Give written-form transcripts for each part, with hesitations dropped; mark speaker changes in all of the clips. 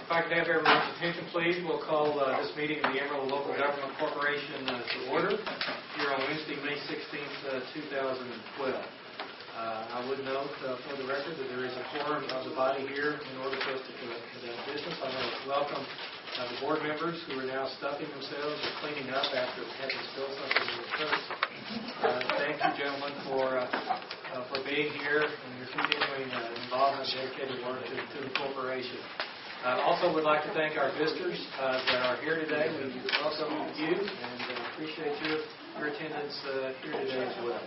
Speaker 1: If I could have everyone's attention, please, we'll call this meeting of the Amarillo Local Government Corporation to order here on Wednesday, May 16th, 2012. I would note for the record that there is a quorum of the body here in order for us to conduct business. I want to welcome the board members who are now stuffing themselves or cleaning up after having spilled something in the church. Thank you, gentlemen, for being here and your continuing involvement and dedicated work to the corporation. Also would like to thank our visitors that are here today. We welcome you and appreciate your attendance here today as well.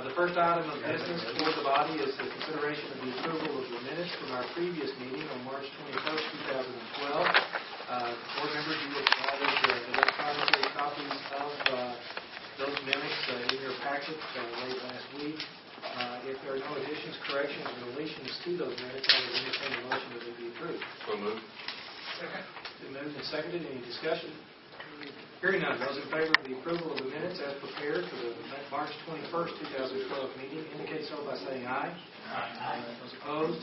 Speaker 1: The first item of business for the body is the consideration of the approval of the minutes from our previous meeting on March 21st, 2012. Board members, you will provide electronically copies of those minutes in your packet late last week. If there are no additions, corrections, or deletions to those minutes, I would entertain a motion that they be approved.
Speaker 2: So moved.
Speaker 1: Second. Been moved and seconded. Any discussion? Hearing none, those in favor of the approval of the minutes as prepared for the March 21st, 2012 meeting indicate so by saying aye. Aye. Those opposed?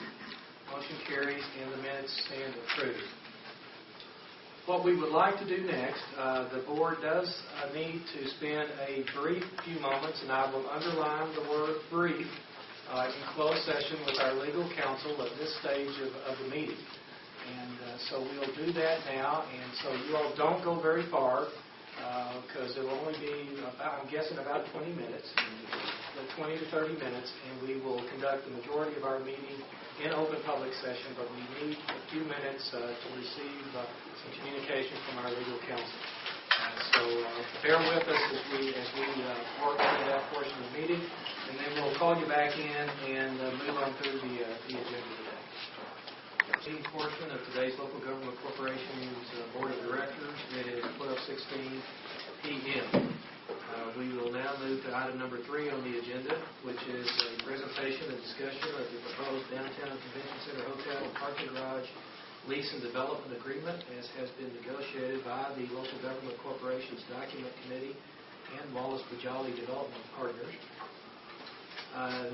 Speaker 1: Motion carries and the minutes stand approved. What we would like to do next, the board does need to spend a brief few moments, and I will underline the word brief, in closed session with our legal counsel at this stage of the meeting. And so we'll do that now, and so you all don't go very far, because it will only be, I'm guessing, about 20 minutes, 20 to 30 minutes, and we will conduct the majority of our meeting in open public session, but we need a few minutes to receive some communication from our legal counsel. So bear with us as we work through that portion of the meeting, and then we'll call you back in and move on through the agenda today. The meeting portion of today's Local Government Corporation's Board of Directors, it is 12:16 p.m. We will now move to item number 3 on the agenda, which is a presentation and discussion of the proposed downtown convention center hotel and parking garage lease and development agreement as has been negotiated by the Local Government Corporation's Document Committee and Wallace Bajali Development Partners.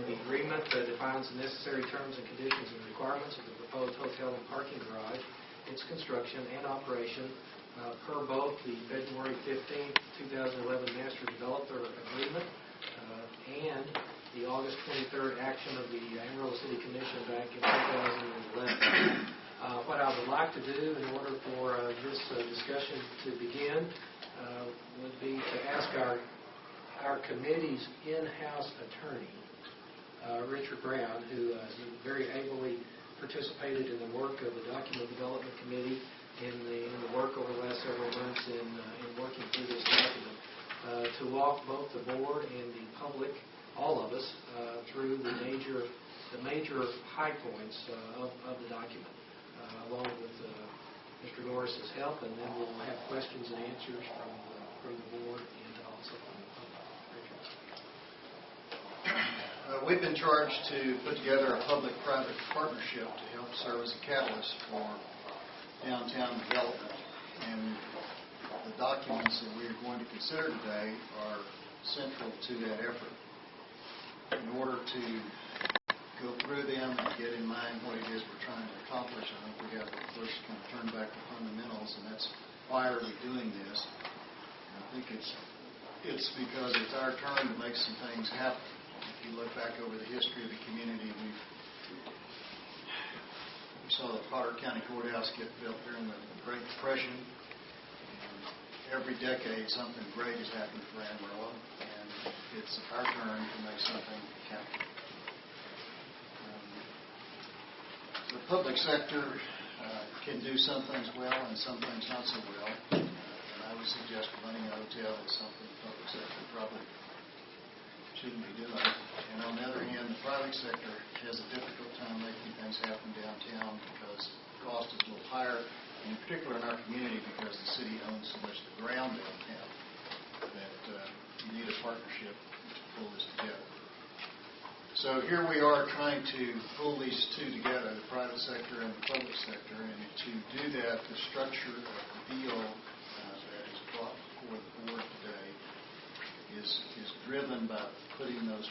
Speaker 1: The agreement defines the necessary terms and conditions and requirements of the proposed hotel and parking garage, its construction and operation, per both the February 15, 2011 Master Developer Agreement and the August 23rd action of the Amarillo City Commission back in 2011. What I would like to do in order for this discussion to begin would be to ask our committee's in-house attorney, Richard Brown, who very ably participated in the work of the Document Development Committee in the work over the last several months in working through this document, to walk both the board and the public, all of us, through the major high points of the document, along with Mr. Norris's help, and then we'll have questions and answers from the board and also from the public. Richard.
Speaker 3: We've been charged to put together a public-private partnership to help serve as a catalyst for downtown development, and the documents that we are going to consider today are central to that effort. In order to go through them and get in mind what it is we're trying to accomplish, I think we have to first kind of turn back to fundamentals, and that's why are we doing this? And I think it's because it's our turn to make some things happen. If you look back over the history of the community, we saw the Potter County Courthouse get built during the Great Depression. And every decade, something great has happened for Amarillo, and it's our turn to make something happen. The public sector can do some things well and some things not so well. And I would suggest running a hotel is something the public sector probably shouldn't be doing. And on the other hand, the private sector has a difficult time making things happen downtown because the cost is a little higher, in particular in our community because the city owns so much of the ground downtown that you need a partnership to pull this together. So here we are trying to pull these two together, the private sector and the public sector, and to do that, the structure of the deal that is brought before the board today is driven by putting those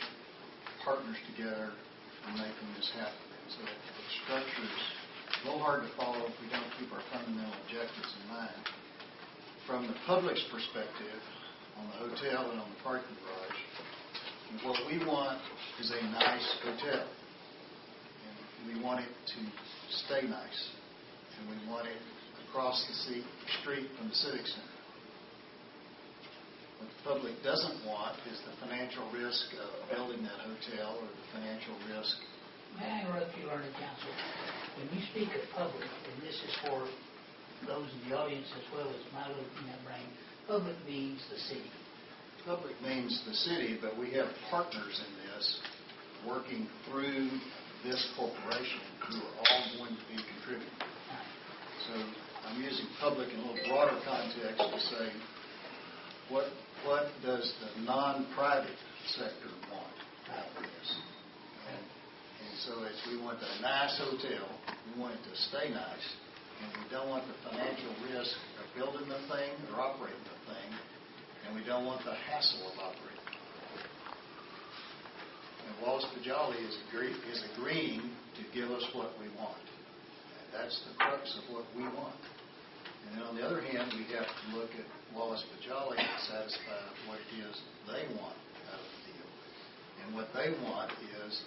Speaker 3: partners together and making this happen. So the structures a little hard to follow if we don't keep our fundamental objectives in mind. From the public's perspective, on the hotel and on the parking garage, what we want is a nice hotel. And we want it to stay nice. And we want it across the street from the Civic Center. What the public doesn't want is the financial risk of building that hotel or the financial risk.
Speaker 2: May I interrupt you, Learned Counsel? When you speak of public, and this is for those in the audience as well as my little peanut brain, public means the city.
Speaker 3: Public means the city, but we have partners in this working through this corporation who are all going to be contributing. So I'm using public in a little broader context to say, what does the non-private sector want out of this? And so as we want a nice hotel, we want it to stay nice, and we don't want the financial risk of building the thing or operating the thing, and we don't want the hassle of operating. And Wallace Pajali is agreeing to give us what we want. And that's the crux of what we want. And then on the other hand, we have to look at Wallace Pajali and satisfy what it is they want out of the deal. And what they want is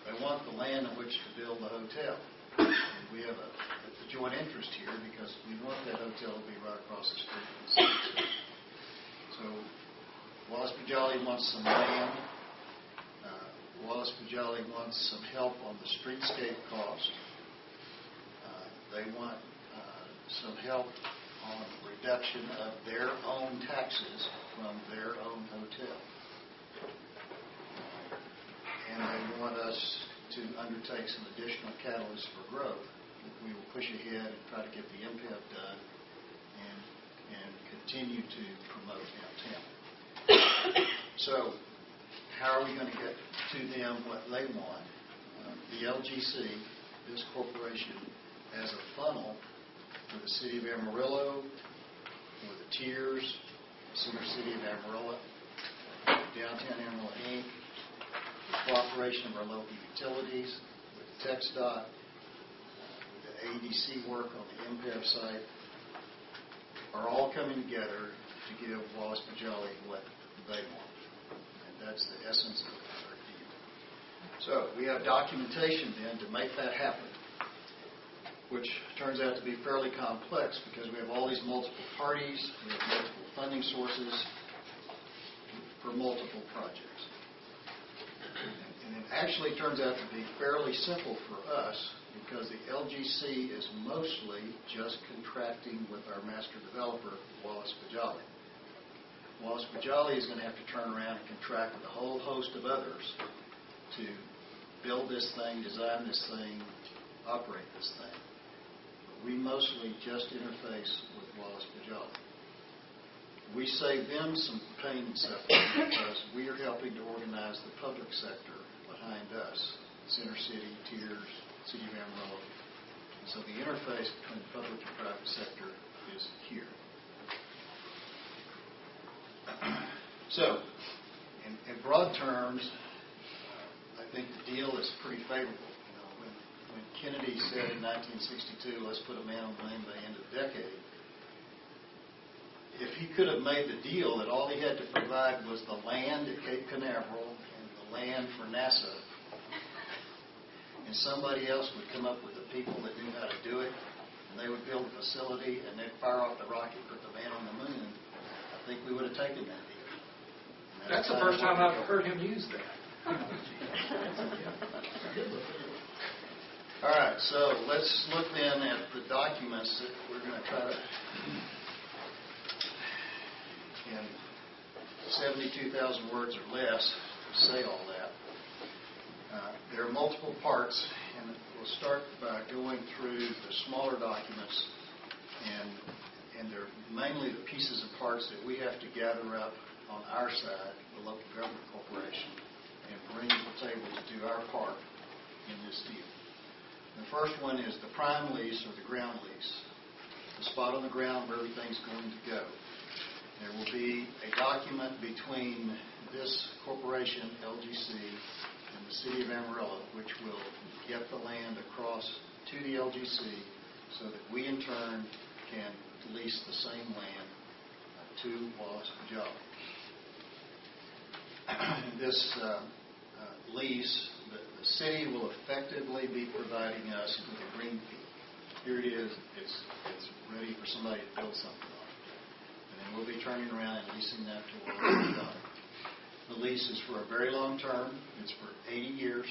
Speaker 3: they want the land on which to build the hotel. And we have a joint interest here because we want that hotel to be right across the street from the city. So Wallace Pajali wants some land. Wallace Pajali wants some help on the streetscape cost. They want some help on reduction of their own taxes from their own hotel. And they want us to undertake some additional catalysts for growth. We will push ahead and try to get the MPEP done and continue to promote downtown. So how are we going to get to them what they want? The LGC, this corporation, has a funnel for the City of Amarillo, for the Tiers, Center City of Amarillo, Downtown Amarillo, Inc., the cooperation of our local utilities, with TxDOT, with the ADC work on the MPEP site, are all coming together to give Wallace Pajali what they want. And that's the essence of our deal. So we have documentation then to make that happen, which turns out to be fairly complex because we have all these multiple parties, we have multiple funding sources for multiple projects. And it actually turns out to be fairly simple for us because the LGC is mostly just contracting with our master developer, Wallace Pajali. Wallace Pajali is going to have to turn around and contract with a whole host of others to build this thing, design this thing, operate this thing. We mostly just interface with Wallace Pajali. We save them some pain and suffering because we are helping to organize the public sector behind us, Center City, Tiers, City of Amarillo. And so the interface between the public and private sector is here. So, in broad terms, I think the deal is pretty favorable. When Kennedy said in 1962, let's put a man on the moon by the end of the decade, if he could have made the deal that all he had to provide was the land at Cape Canaveral and the land for NASA, and somebody else would come up with the people that knew how to do it, and they would build a facility, and they'd fire off the rocket, put the man on the moon, I think we would have taken that deal.
Speaker 1: That's the first time I've heard him use that.
Speaker 3: All right, so let's look then at the documents that we're going to try to, in 72,000 words or less, say all that. There are multiple parts, and we'll start by going through the smaller documents, and they're mainly the pieces and parts that we have to gather up on our side, the local government corporation, and bring to the table to do our part in this deal. The first one is the prime lease or the ground lease, the spot on the ground where everything's going to go. There will be a document between this corporation, LGC, and the City of Amarillo, which will get the land across to the LGC so that we in turn can lease the same land to Wallace Pajali. This lease, the city will effectively be providing us with a green field. Here it is. It's ready for somebody to build something on it. And then we'll be turning around and leasing that to Wallace Pajali. The lease is for a very long term. It's for 80 years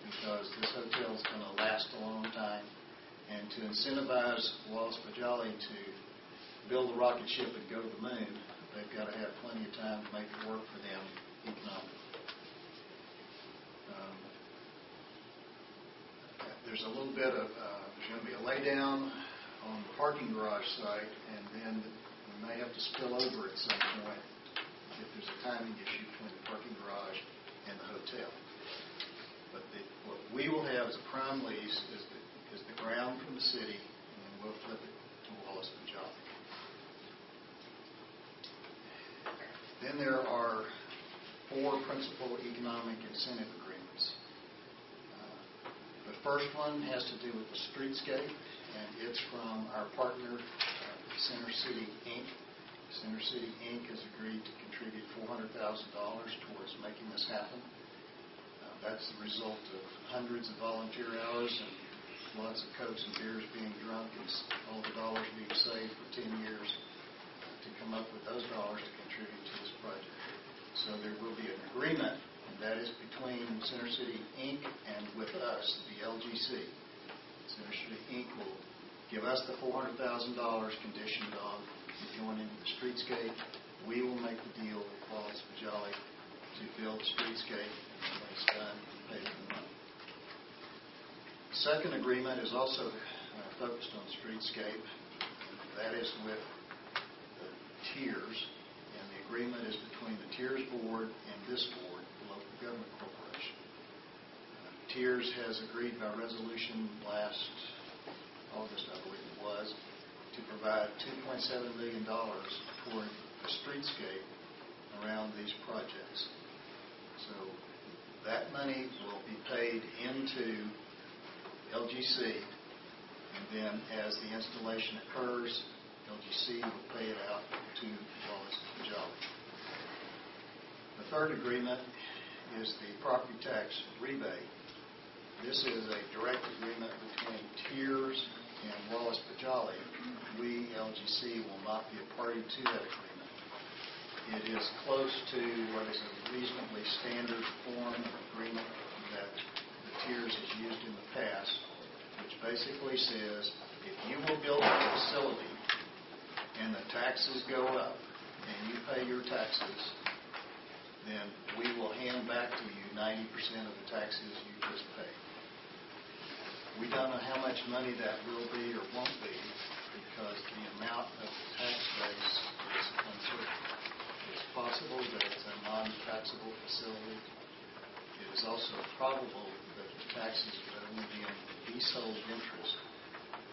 Speaker 3: because this hotel is going to last a long time. And to incentivize Wallace Pajali to build a rocket ship and go to the moon, they've got to have plenty of time to make it work for them economically. There's a little bit of, there's going to be a laydown on the parking garage site, and then we may have to spill over at some point if there's a timing issue between the parking garage and the hotel. But what we will have as a prime lease is the ground from the city, and then we'll flip it to Wallace Pajali. Then there are 4 principal economic incentive agreements. The first one has to do with the streetscape, and it's from our partner, Center City, Inc. Center City, Inc. has agreed to contribute $400,000 towards making this happen. That's the result of hundreds of volunteer hours and lots of Cokes and beers being drunk and all the dollars being saved for 10 years to come up with those dollars to contribute to this project. So there will be an agreement, and that is between Center City, Inc. and with us, the LGC. Center City, Inc. will give us the $400,000 conditioned on going into the streetscape. We will make the deal with Wallace Pajali to build the streetscape, and when it's done, pay for the money. The second agreement is also focused on streetscape. That is with the tiers, and the agreement is between the tiers board and this board, the local government corporation. Tiers has agreed by resolution last August, I believe it was, to provide $2.7 million toward the streetscape around these projects. So that money will be paid into LGC, and then as the installation occurs, LGC will pay it out to Wallace Pajali. The third agreement is the property tax rebate. This is a direct agreement between Tiers and Wallace Pajali. We, LGC, will not be a party to that agreement. It is close to what is a reasonably standard form of agreement that the Tiers has used in the past, which basically says if you will build a facility and the taxes go up and you pay your taxes, then we will hand back to you 90% of the taxes you just paid. We don't know how much money that will be or won't be because the amount of the tax base is uncertain. It's possible that it's a non-taxable facility. It is also probable that the taxes would only be on the leasehold interest.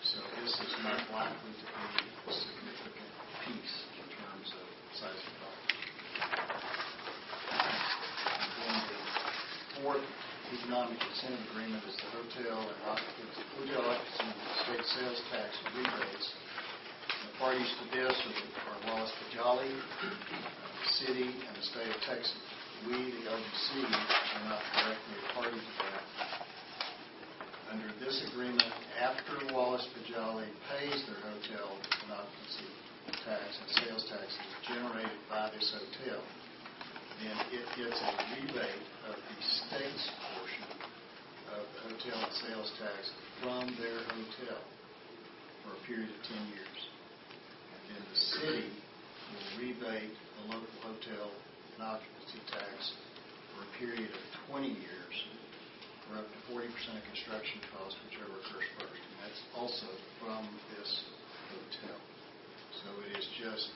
Speaker 3: So this is not likely to be a significant piece in terms of size of property. And then the fourth economic incentive agreement is the hotel occupancy and state sales tax rebates. The parties to this are Wallace Pajali, the city, and the state of Texas. We, the LGC, are not directly a party to that. Under this agreement, after Wallace Pajali pays their hotel an occupancy tax and sales taxes generated by this hotel, then it gets a rebate of the state's portion of the hotel and sales tax from their hotel for a period of 10 years. And then the city will rebate the local hotel an occupancy tax for a period of 20 years for up to 40% of construction cost, whichever occurs first. And that's also from this hotel. So it is just,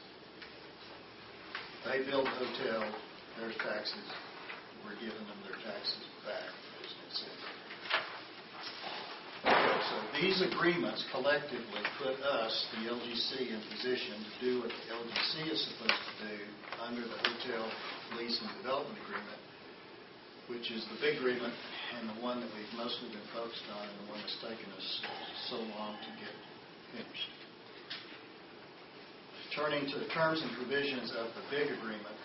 Speaker 3: they build the hotel, there's taxes, we're giving them their taxes back as an incentive. So these agreements collectively put us, the LGC, in position to do what the LGC is supposed to do under the hotel lease and development agreement, which is the big agreement and the one that we've mostly been focused on and the one that's taken us so long to get finished. Turning to the terms and provisions of the big agreement,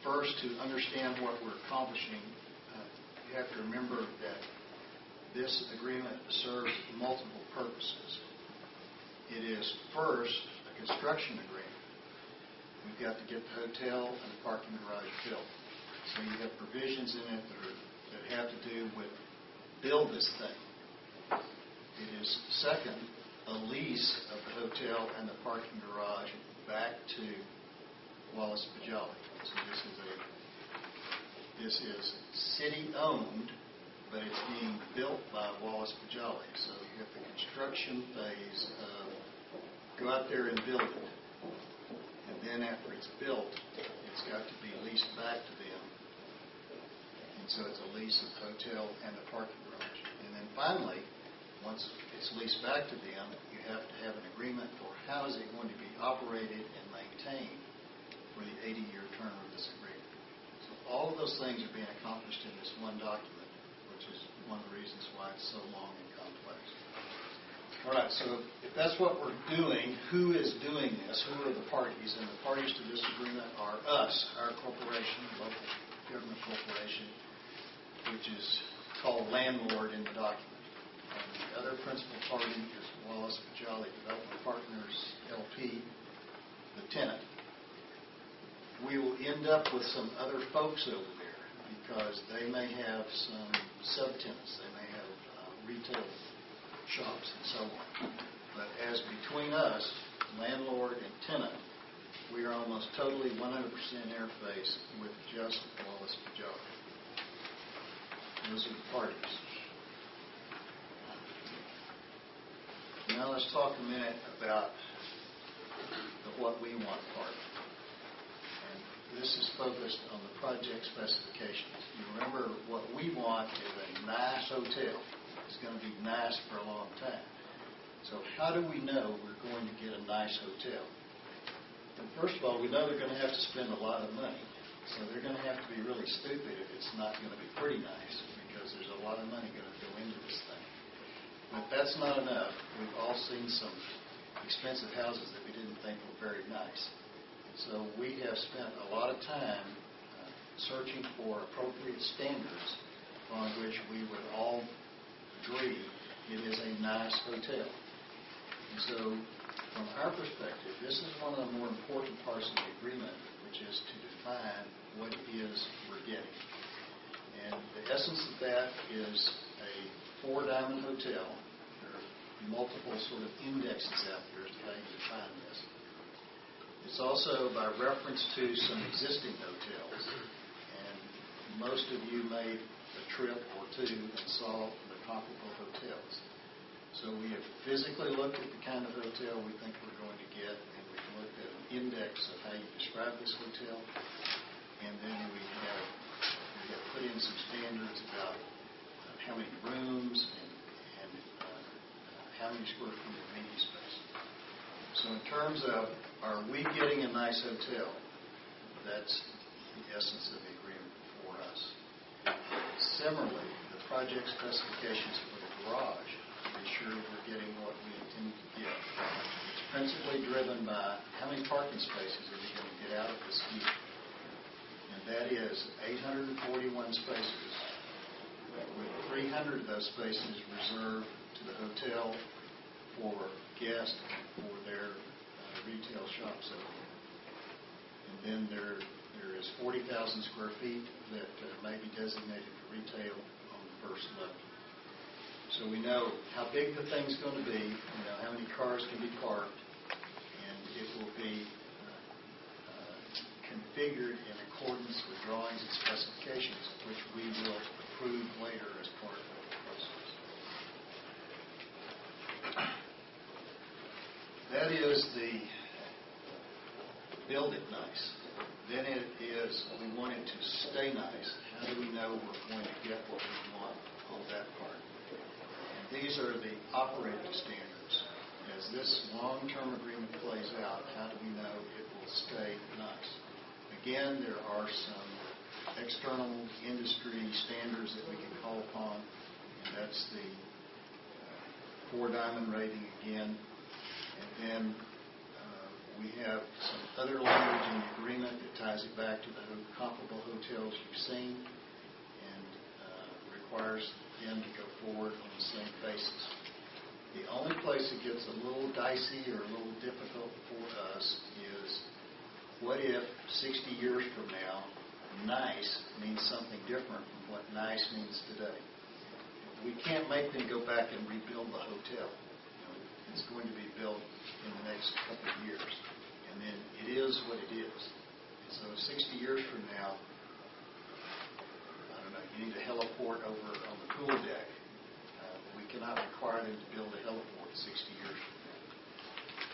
Speaker 3: first, to understand what we're accomplishing, you have to remember that this agreement serves multiple purposes. It is first a construction agreement. We've got to get the hotel and the parking garage built. So you have provisions in it that have to do with build this thing. It is second, a lease of the hotel and the parking garage back to Wallace Pajali. So this is city-owned, but it's being built by Wallace Pajali. So you have the construction phase of go out there and build it. And then after it's built, it's got to be leased back to them. And so it's a lease of the hotel and the parking garage. And then finally, once it's leased back to them, you have to have an agreement for how is it going to be operated and maintained for the 80-year term of this agreement. So all of those things are being accomplished in this one document, which is one of the reasons why it's so long and complex. All right, so if that's what we're doing, who is doing this? Who are the parties? And the parties to this agreement are us, our corporation, local government corporation, which is called landlord in the document. And the other principal party is Wallace Pajali Development Partners, LP, the tenant. We will end up with some other folks over there because they may have some subtenants. They may have retail shops and so on. But as between us, landlord and tenant, we are almost totally 100% interface with just Wallace Pajali. Those are the parties. Now let's talk a minute about the what we want part. And this is focused on the project specifications. You remember what we want is a nice hotel. It's going to be nice for a long time. So how do we know we're going to get a nice hotel? And first of all, we know they're going to have to spend a lot of money. So they're going to have to be really stupid if it's not going to be pretty nice, because there's a lot of money going to go into this thing. But that's not enough. We've all seen some expensive houses that we didn't think were very nice. So we have spent a lot of time searching for appropriate standards on which we would all agree it is a nice hotel. And so from our perspective, this is one of the more important parts of the agreement, which is to define what it is we're getting. And the essence of that is a 4-diamond hotel. There are multiple sort of indexes out there as to how you define this. It's also by reference to some existing hotels. And most of you made a trip or two and saw the comparable hotels. So we have physically looked at the kind of hotel we think we're going to get, and we've looked at an index of how you describe this hotel, and then we have put in some standards about how many rooms and how many square feet of meeting space. So in terms of are we getting a nice hotel, that's the essence of the agreement for us. Similarly, the project specifications for the garage to be sure we're getting what we intend to get. It's principally driven by how many parking spaces are we going to get out of this heat. And that is 841 spaces, with 300 of those spaces reserved to the hotel for guests for their retail shops over there. And then there is 40,000 square feet that may be designated for retail on the first level. So we know how big the thing's going to be, we know how many cars can be parked, and it will be configured in accordance with drawings and specifications, which we will approve later as part of the process. That is the build it nice. Then it is we want it to stay nice. How do we know we're going to get what we want on that part? And these are the operating standards. As this long-term agreement plays out, how do we know it will stay nice? Again, there are some external industry standards that we can call upon, and that's the 4-diamond rating again. And then we have some other language in the agreement that ties it back to the comparable hotels you've seen and requires them to go forward on the same basis. The only place it gets a little dicey or a little difficult for us is, what if 60 years from now, nice means something different from what nice means today? We can't make them go back and rebuild the hotel. It's going to be built in the next couple of years. And then it is what it is. So 60 years from now, I don't know, you need a heliport over on the pool deck. We cannot require them to build a heliport 60 years from now.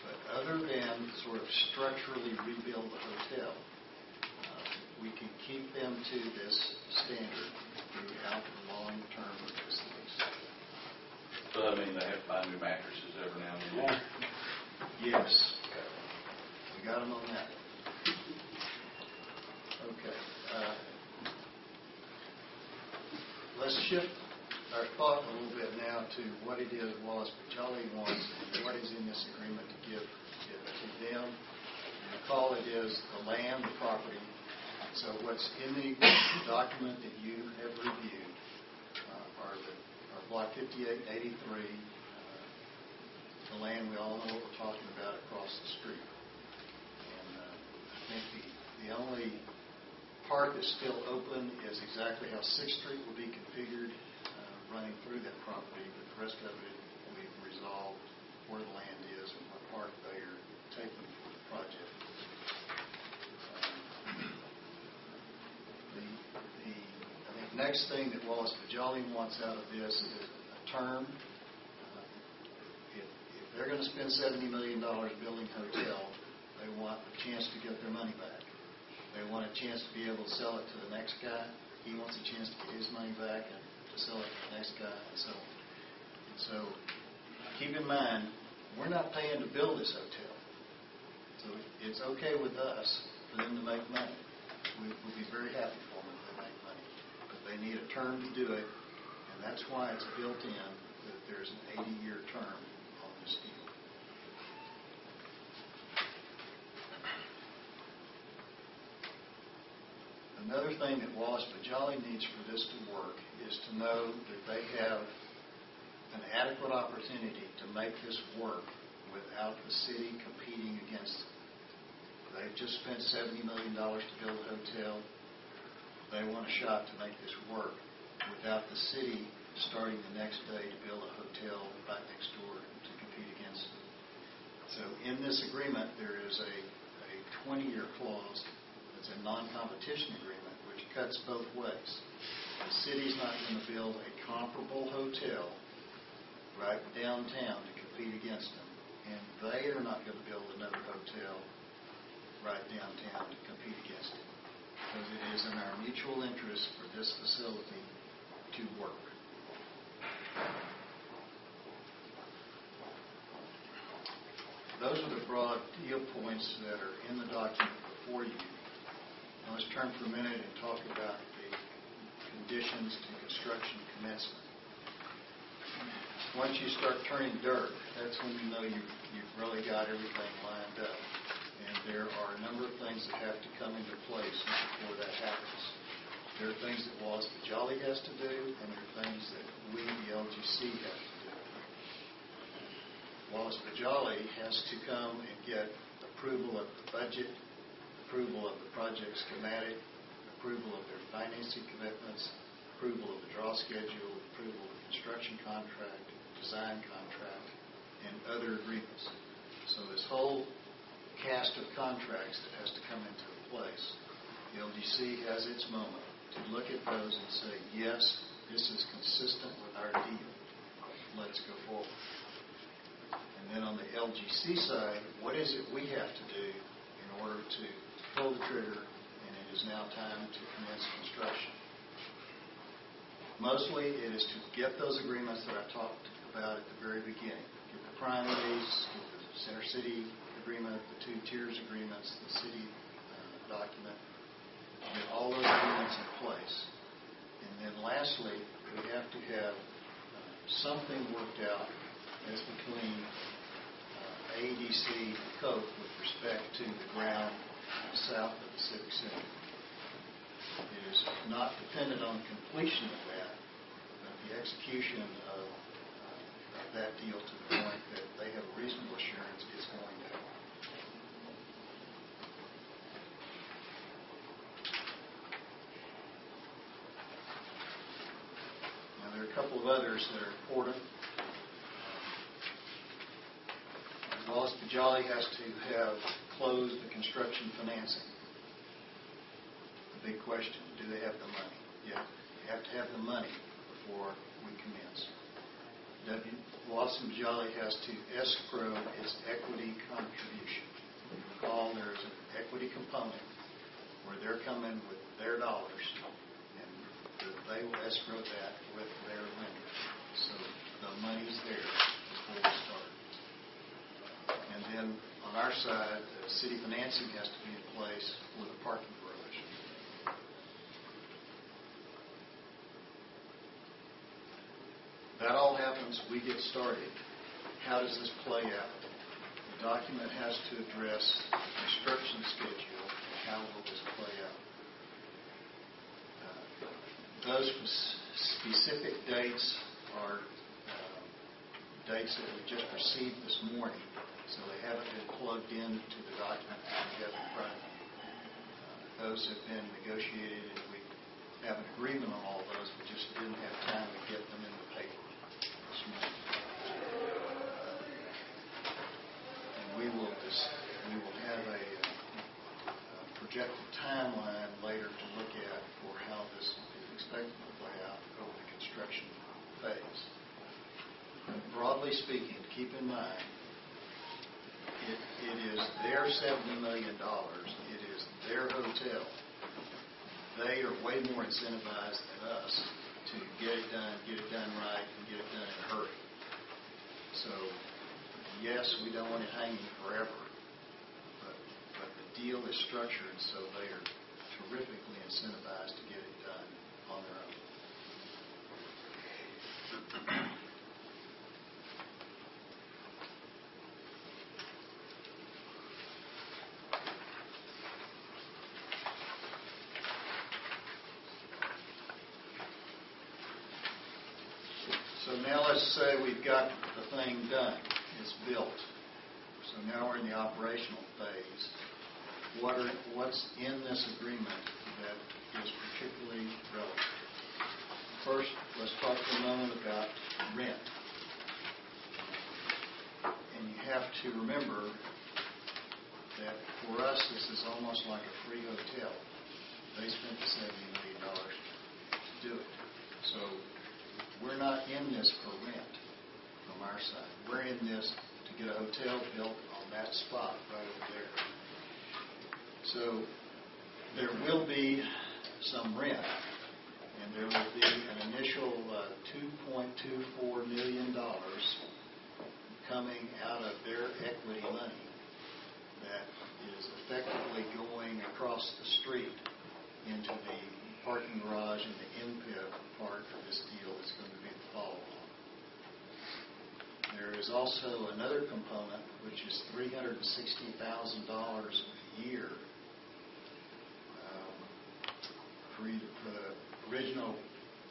Speaker 3: But other than sort of structurally rebuild the hotel, we can keep them to this standard throughout the long term of this lease.
Speaker 4: So that means they have to buy new mattresses every now and then?
Speaker 3: Yes. We got them on that. Okay. Let's shift our thought a little bit now to what it is Wallace Pajali wants and what is in this agreement to give to them. Recall it is the land, the property. So what's in the document that you have reviewed are Block 5883, the land we all know what we're talking about across the street. And I think the only part that's still open is exactly how 6th Street will be configured running through that property, but the rest of it we've resolved where the land is and what part they are taking for the project. I think next thing that Wallace Pajali wants out of this is a term. If they're going to spend $70 million building a hotel, they want a chance to get their money back. They want a chance to be able to sell it to the next guy. He wants a chance to get his money back and to sell it to the next guy, and so on. And so keep in mind, we're not paying to build this hotel. So it's okay with us for them to make money. We'll be very happy for them if they make money. But they need a term to do it, and that's why it's built in that there's an 80-year term on this deal. Another thing that Wallace Pajali needs for this to work is to know that they have an adequate opportunity to make this work without the city competing against them. They've just spent $70 million to build a hotel. They want a shot to make this work without the city starting the next day to build a hotel right next door to compete against them. So in this agreement, there is a 20-year clause. It's a non-competition agreement, which cuts both ways. The city's not going to build a comparable hotel right downtown to compete against them, and they are not going to build another hotel right downtown to compete against it, because it is in our mutual interest for this facility to work. Those are the broad deal points that are in the document before you. Now let's turn for a minute and talk about the conditions to construction commencement. Once you start turning dirt, that's when you know you've really got everything lined up. And there are a number of things that have to come into place before that happens. There are things that Wallace Pajali has to do, and there are things that we, the LGC, have to do. Wallace Pajali has to come and get approval of the budget, approval of the project schematic, approval of their financing commitments, approval of the draw schedule, approval of the construction contract, design contract, and other agreements. So this whole cast of contracts that has to come into place, the LGC has its moment to look at those and say, yes, this is consistent with our deal. Let's go forward. And then on the LGC side, what is it we have to do in order to pull the trigger, and it is now time to commence construction? Mostly it is to get those agreements that I talked about at the very beginning. Get the prime lease, get the Center City agreement, the 2 tiers agreements, the city document, get all those agreements in place. And then lastly, we have to have something worked out as between AEDC and Corp with respect to the ground south of the Civic Center. It is not dependent on completion of that, but the execution of that deal to the point that they have reasonable assurance is going to happen. Now, there are a couple of others that are important. Wallace Pajali has to have closed the construction financing. The big question, do they have the money? Yeah, you have to have the money before we commence. Wallace Pajali has to escrow its equity contribution. Recall there is an equity component where they're coming with their dollars, and they will escrow that with their lender. So the money's there before we start. And then on our side, the city financing has to be in place with a parking garage. That all happens, we get started. How does this play out? The document has to address the construction schedule and how will this play out. Those specific dates are dates that we just received this morning. So they haven't been plugged into the document that we have in front of you. Those have been negotiated, and we have an agreement on all those. We just didn't have time to get them in the paper this morning. And we will have a projected timeline later to look at for how this is expected to play out over the construction phase. And broadly speaking, keep in mind, it is their $70 million. It is their hotel. They are way more incentivized than us to get it done right, and get it done in a hurry. So, yes, we don't want it hanging forever, but the deal is structured so they are terrifically incentivized to get it done on their own. So now let's say we've got the thing done. It's built. So now we're in the operational phase. What's in this agreement that is particularly relevant? First, let's talk for a moment about rent. And you have to remember that for us, this is almost like a free hotel. They spent the $70 million to do it. So we're not in this for rent from our side. We're in this to get a hotel built on that spot right over there. So there will be some rent, and there will be an initial $2.24 million coming out of their equity money that is effectively going across the street into the parking garage and the MPIP part of this deal that's going to be the follow-on. There is also another component, which is $360,000 a year for the original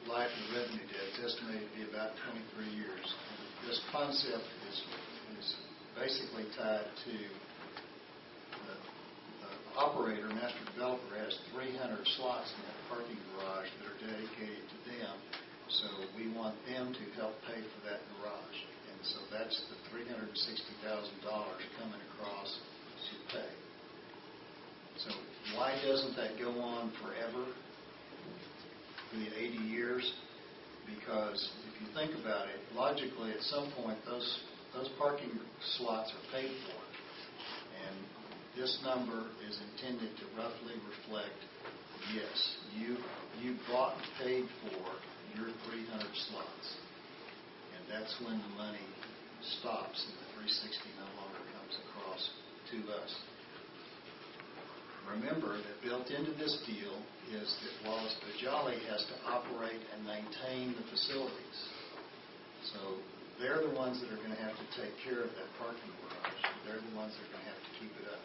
Speaker 3: life of the revenue debt. It's estimated to be about 23 years. And this concept is basically tied to the operator, master developer, has 300 slots in that parking garage that are dedicated to them. So we want them to help pay for that garage. And so that's the $360,000 coming across to pay. So why doesn't that go on forever? For the 80 years? Because if you think about it, logically at some point those parking slots are paid for. And this number is intended to roughly reflect, yes, you bought and paid for your 300 slots. And that's when the money stops and the 360 no longer comes across to us. remember that built into this deal is that Wallace Bajali has to operate and maintain the facilities. So they're the ones that are going to have to take care of that parking garage. They're the ones that are going to have to keep it up.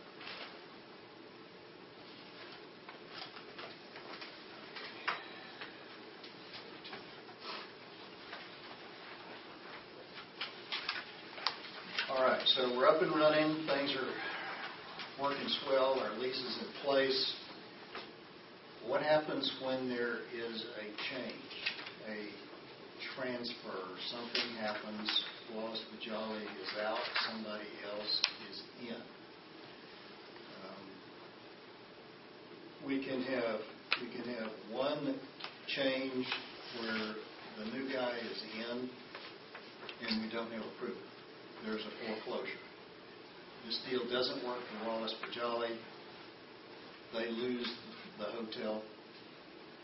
Speaker 3: All right, so we're up and running. Things are working swell. Our lease is in place. What happens when there is a change, a transfer, something happens, Wallace Bajali is out, somebody else is in? We can have one change where the new guy is in and we don't have approval. There's a foreclosure. This deal doesn't work for Wallace Bajali. They lose the hotel.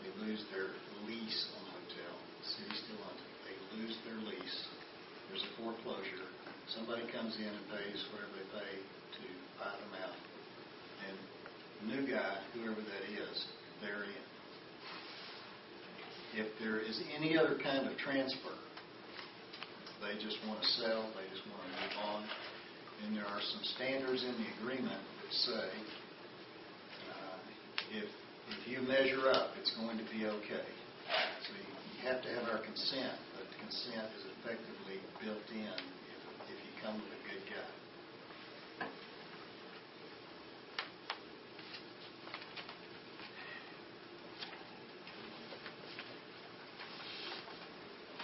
Speaker 3: They lose their lease on the hotel. The city still owns it. They lose their lease. There's a foreclosure. Somebody comes in and pays whatever they pay to buy them out. And the new guy, whoever that is, they're in. If there is any other kind of transfer, they just want to sell, they just want to move on. And there are some standards in the agreement that say if you measure up, it's going to be okay. So you have to have our consent, but the consent is effectively built in if you come with a good guy.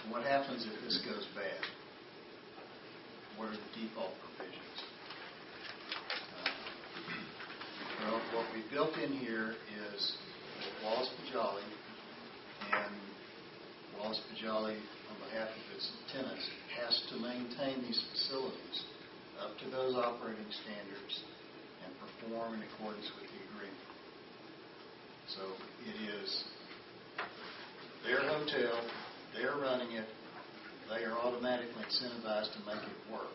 Speaker 3: What happens if this goes bad? What are the default provisions? Well, what we built in here is that Wallace Bajali and Wallace Bajali, on behalf of its tenants, has to maintain these facilities up to those operating standards and perform in accordance with the agreement. So it is their hotel. They're running it. They are automatically incentivized to make it work.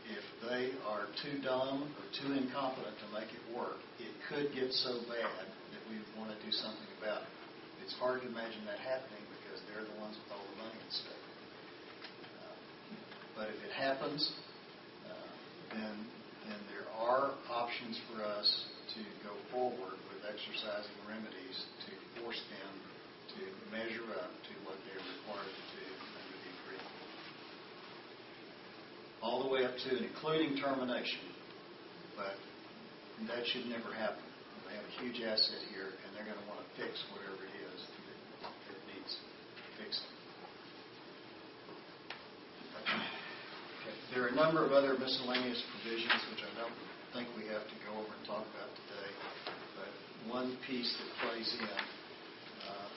Speaker 3: If they are too dumb or too incompetent to make it work, it could get so bad that we want to do something about it. It's hard to imagine that happening because they're the ones with all the money at stake. But if it happens, then there are options for us to go forward with exercising remedies to force them to measure up to what they're required to do under the agreement. All the way up to and including termination. But that should never happen. They have a huge asset here, and they're going to want to fix whatever it is that needs fixing. Okay. There are a number of other miscellaneous provisions which I don't think we have to go over and talk about today. But one piece that plays in,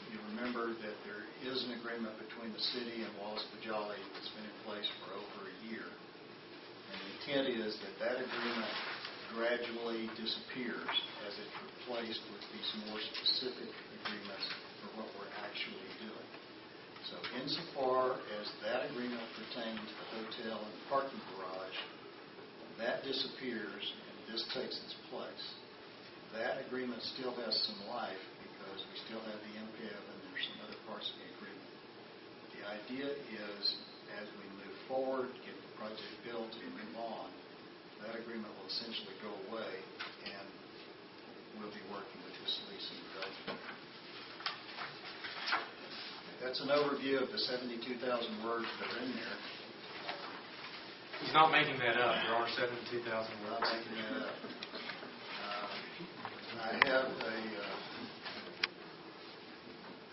Speaker 3: you remember that there is an agreement between the city and Wallace Bajali that's been in place for over a year. And the intent is that agreement gradually disappears as it's replaced with these more specific agreements for what we're actually doing. So insofar as that agreement pertains to the hotel and the parking garage, that disappears and this takes its place. That agreement still has some life because we still have the MPEV and there's some other parts of the agreement. The idea is as we move forward, get the project built and move on, that agreement will essentially go away and we'll be working with this leasing development. That's an overview of the 72,000 words that are in there.
Speaker 1: He's not making that up. There are 72,000 words.
Speaker 3: I'm not making that up. I have a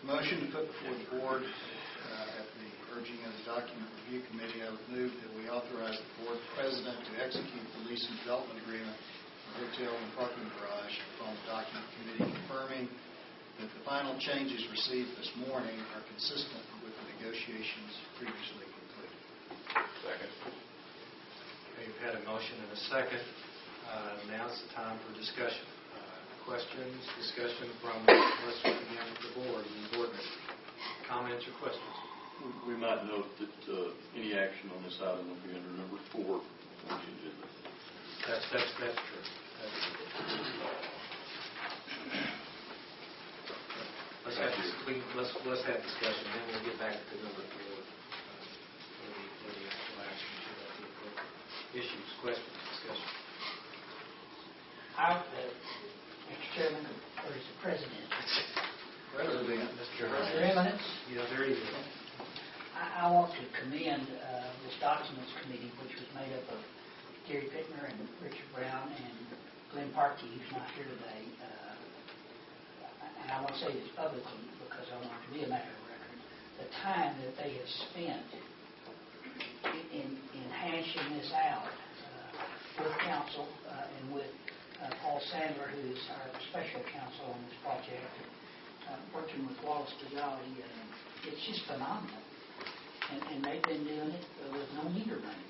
Speaker 3: motion to put before the board at the urging of the Document Review Committee. I would move that we authorize the board president to execute the lease and development agreement for hotel and parking garage upon the document committee confirming that the final changes received this morning are consistent with the negotiations previously concluded.
Speaker 4: Second.
Speaker 1: Okay, we've had a motion and a second. Now it's the time for discussion. Questions, discussion from, let's begin with the board and board members. Comments or questions?
Speaker 5: We might note that any action on this item will be under number 4 on the agenda.
Speaker 1: That's true. That's true. Let's have discussion, then we'll get back to number 4 for the actual action to the appropriate issues, questions, discussion.
Speaker 2: Mr. Chairman, or is the President?
Speaker 1: Mr.
Speaker 2: Your Eminence.
Speaker 1: Yeah, there he is.
Speaker 2: I want to commend this documents committee, which was made up of Gary Pittner and Richard Brown and Glenn Parkey, who's not here today. And I want to say this publicly because I want it to be a matter of record. The time that they have spent in hashing this out with council and with Paul Sandler, who is our special counsel on this project, working with Wallace Bajali, it's just phenomenal. And they've been doing it with no meter running.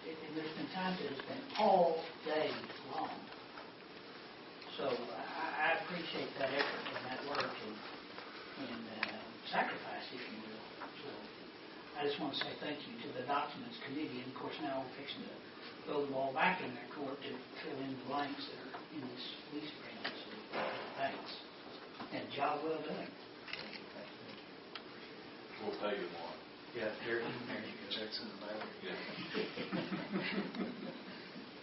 Speaker 2: And there's been times that it's been all day long. So I appreciate that effort and that work and sacrifice, if you will. So I just want to say thank you to the Documents Committee. And, of course, now we're fixing to throw the ball back in their court to fill in the blanks that are in this lease agreement. So thanks. And job well done.
Speaker 4: We'll pay you more.
Speaker 1: Yeah, there you go.
Speaker 3: Checks in the mail.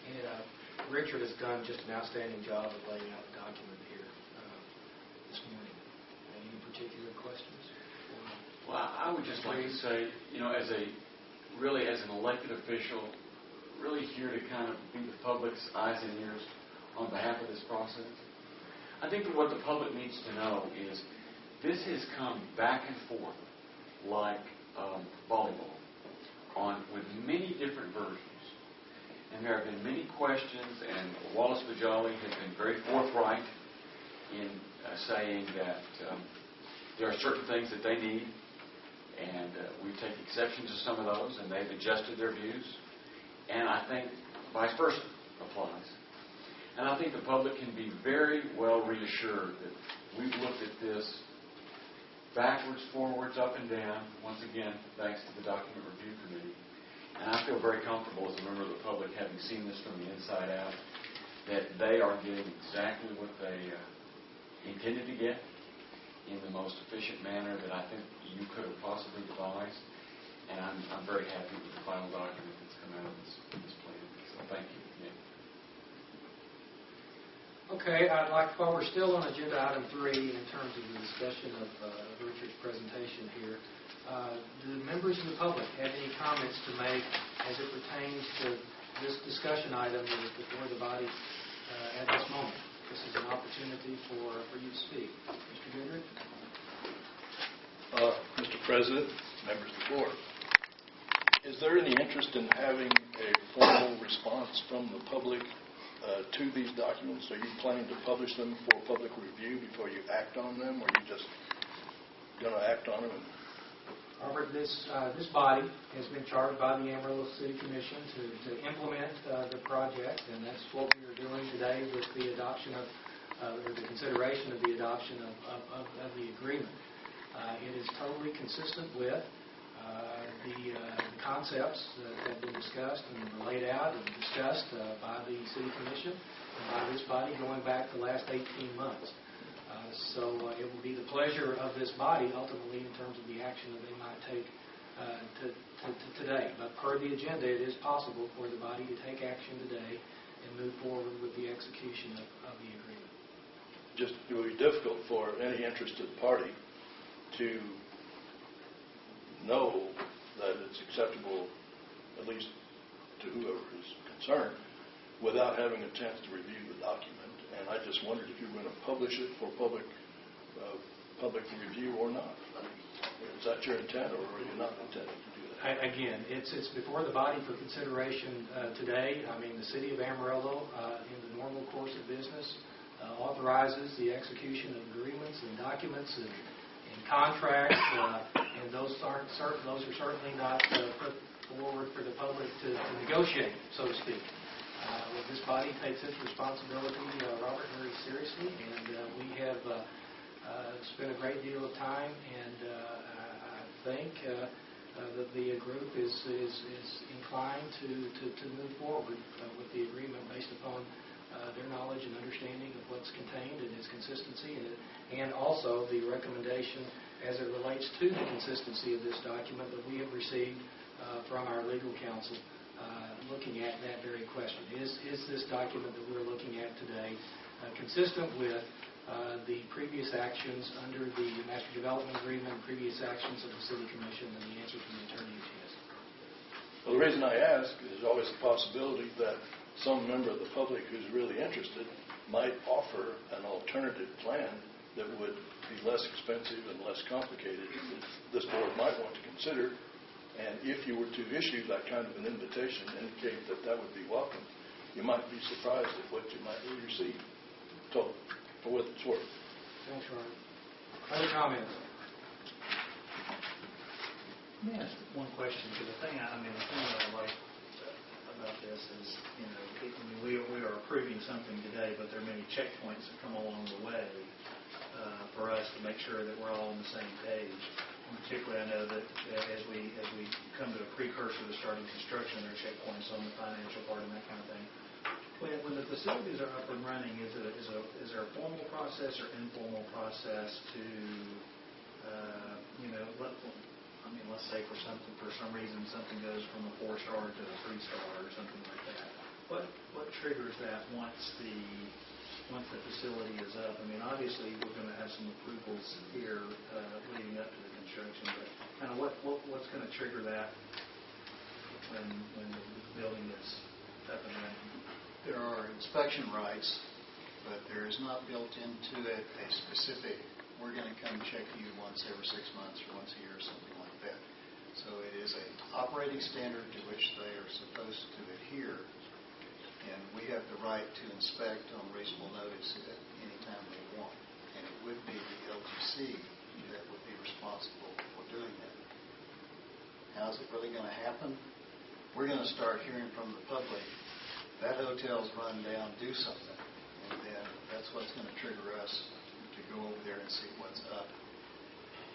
Speaker 1: And Richard has done just an outstanding job of laying out the document here this morning. Any particular questions?
Speaker 4: Well, I would just like to say, as an elected official, really here to kind of be the public's eyes and ears on behalf of this process. I think that what the public needs to know is this has come back and forth like volleyball with many different versions. And there have been many questions, and Wallace Bajali has been very forthright in saying that there are certain things that they need, and we take exception to some of those, and they've adjusted their views. And I think vice versa applies. And I think the public can be very well reassured that we've looked at this backwards, forwards, up and down, once again, thanks to the Document Review Committee. And I feel very comfortable as a member of the public, having seen this from the inside out, that they are getting exactly what they intended to get in the most efficient manner that I think you could have possibly devised. And I'm very happy with the final document that's come out of this plan. So thank you. Yeah.
Speaker 1: Okay, while we're still on agenda item 3 in terms of the discussion of Richard's presentation here, do members of the public have any comments to make as it pertains to this discussion item that is before the body at this moment? This is an opportunity for you to speak. Mr. Goodrich?
Speaker 5: Mr. President, members of the board, is there any interest in having a formal response from the public to these documents? Are you planning to publish them for public review before you act on them, or are you just going to act on them?
Speaker 1: Robert, this body has been charged by the Amarillo City Commission to implement the project, and that's what we are doing today with the adoption of, or the consideration of the adoption of the agreement. It is totally consistent with the concepts that have been discussed and laid out and discussed by the City Commission and by this body going back the last 18 months. So it will be the pleasure of this body ultimately in terms of the action that they might take today. But per the agenda, it is possible for the body to take action today and move forward with the execution of the agreement.
Speaker 5: It would be difficult for any interested party to know that it's acceptable, at least to whoever is concerned, without having a chance to review the document. And I just wondered if you were going to publish it for public review or not. Is that your intent, or are you not intending to do that?
Speaker 1: Again, it's before the body for consideration today. I mean, the City of Amarillo, in the normal course of business, authorizes the execution of agreements and documents and contracts, and those are certainly not put forward for the public to negotiate, so to speak. This body takes its responsibility, Robert, very seriously, and we have spent a great deal of time and I think the group is inclined to move forward with the agreement based upon their knowledge and understanding of what's contained and its consistency, and also the recommendation as it relates to the consistency of this document that we have received from our legal counsel looking at that very question. Is this document that we're looking at today consistent with the previous actions under the Master Development Agreement and previous actions of the City Commission? And the answer from the attorney is yes.
Speaker 5: Well, the reason I ask is always the possibility that some member of the public who's really interested might offer an alternative plan that would be less expensive and less complicated that this board might want to consider. And if you were to issue that kind of an invitation, indicate that that would be welcome, you might be surprised at what you might receive. So, for what it's worth.
Speaker 1: Thanks, Ron. Other comments?
Speaker 6: Let me ask one question, because the thing I like about this is, we are approving something today, but there are many checkpoints that come along the way for us to make sure that we're all on the same page. And particularly, I know that as we come to a precursor to starting construction, there are checkpoints on the financial part and that kind of thing. When the facilities are up and running, is there a formal process or informal process to, let's say for some reason something goes from a 4-star to a 3-star or something like that. What triggers that once the facility is up? Obviously we're going to have some approvals here leading up to the construction, but kind of what's going to trigger that when the building is up and running?
Speaker 3: There are inspection rights, but there is not built into it a specific, we're going to come check you once every 6 months or once a year or something like that. So it is an operating standard to which they are supposed to adhere, and we have the right to inspect on reasonable notice at any time they want. And it would be the LGC that would be responsible for doing that. How is it really going to happen? We're going to start hearing from the public, that hotel's run down, do something. And then that's what's going to trigger us to go over there and see what's up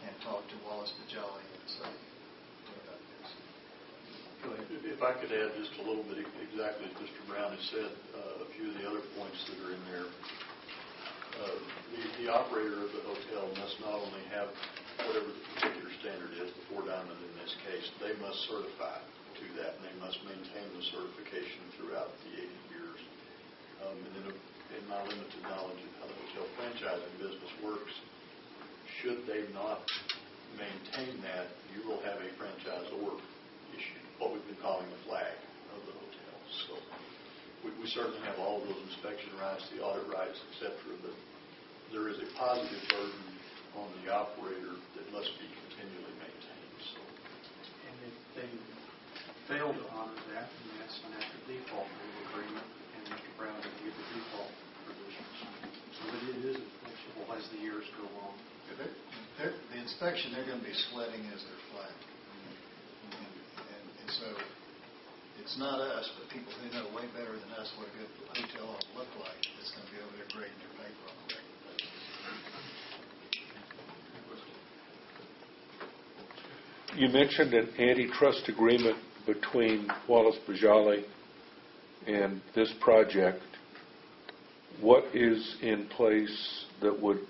Speaker 3: and talk to Wallace Bajali and say, what about this?
Speaker 1: Go ahead.
Speaker 7: If I could add just a little bit, exactly as Mr. Brown has said, a few of the other points that are in there. The operator of the hotel must not only have whatever the particular standard is, the 4 Diamond in this case, they must certify to that, and they must maintain the certification throughout the 80 years. And in my limited knowledge of how the hotel franchising business works, should they not maintain that, you will have a franchisor issue, what we've been calling the flag of the hotel. So we certainly have all of those inspection rights, the audit rights, etc., but there is a positive burden on the operator that must be continually maintained. So.
Speaker 6: And if they fail to honor that, then that's an after default agreement, and Mr. Brown would give the default provisions. So it is enforceable as the years go on.
Speaker 3: The inspection, they're going to be sweating as their flag. And so it's not us, but people who know way better than us what a good hotel ought to look like that's going to be over there grading their paper on a regular basis.
Speaker 8: You mentioned an antitrust agreement between Wallace Bajali and this project. What is in place that would